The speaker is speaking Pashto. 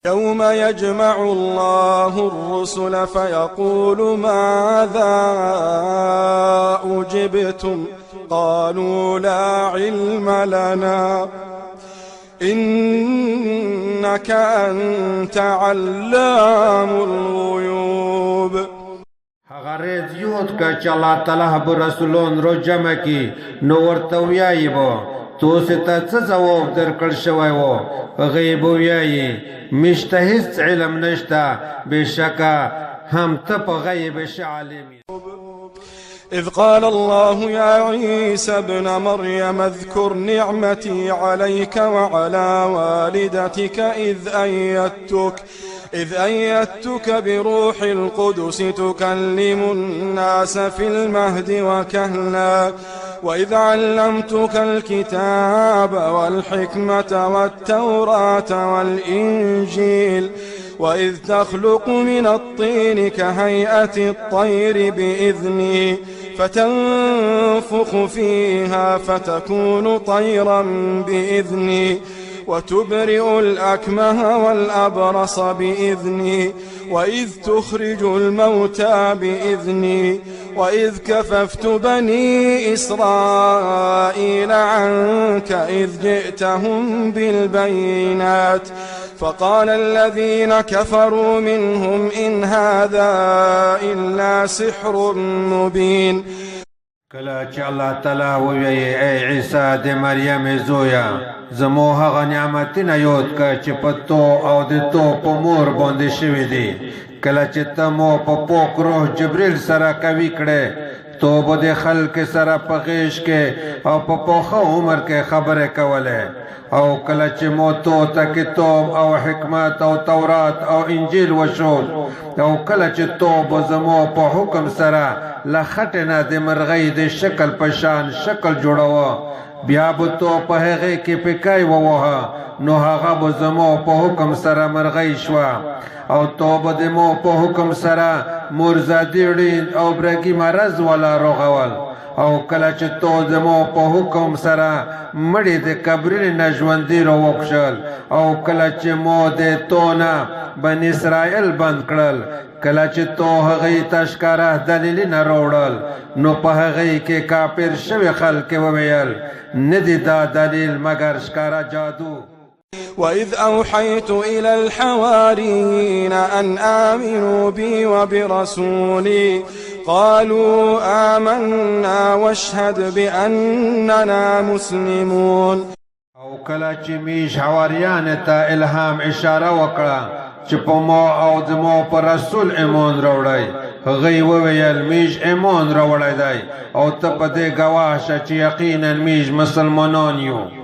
يوم يجمع الله الرسل فيقول ماذا أجبتم قالوا لا علم لنا إنك أنت علام الغيوب. غرض یود که چې الله تعالی به رسولان رو جمع کی نو ورته ویایي به تاسو ته څه ځواب درکړل شوی و غیب ویایي مشته هیڅ علم نشته بېشکه هم ته په غیب ش عالم. إذ قال الله يا عيسى ابن مريم اذكر نعمتي عليك وعلى والدتك إذ أيدتك بروح القدس تكلم الناس في المهد وكهلا وإذ علمتك الكتاب والحكمة والتوراة والإنجيل وإذ تخلق من الطين كهيئة الطير بإذني فتنفخ فيها فتكون طيرا بإذني وتبرئ الأكمه والأبرص بإذني وإذ تخرج الموتى بإذني وإذ كففت بني إسرائيل عنك إذ جئتهم بالبينات فقال الذين كفروا منهم إن هذا إلا سحر مبين. کله چې الله تعالی وویل ای عیسی د مریم زویا زمو هغه نعمتونه یاد کړه چې په تو او د تو په مور باندې شوي دي کله چې ته مو په پاک روح جبریل سره قوي کړې تو به د خلک سره په غیش کې او په پوخه عمر کې خبرې کولې او کله چې مو تو ته کتاب او حکمت او تورات او انجیل وښود او کله چې تو به زمو په حکم سره له خټې نه د مرغۍ د شکل په شان شکل جوړوه بیا به تو په هغې کې پکای ووهه نو هغه به زمو په حکم سره مرغۍ شوه او تو به د مو په حکم سره مرزادي ړیند او برګي مرض والا روغول او کله چې تو زمو په حکم سره مړي د قبرونو نه ژوندي راوکښل او کله چې مو د تو نه بني اسرائیل بند کړل کله چې تو هغې ته ښکاره دلیلونه راوړل نو په هغې کې کافر شوي خلک وویل نه دی دا دلیل مګر ښکاره جادو. وإذ أوحيت إلى الحواريين أن آمنوا بي وبرسولي قالوا آمنا واشهد بأننا مسلمون. او کله چې میش حواریان ته الهام اشاره وکړه چې په ما او د ما په رسول ایمان راوړی هغوی وویل میش ایمان راوړی دی او ته په دې ګواه شه چې یقینا میش مسلمانان یو.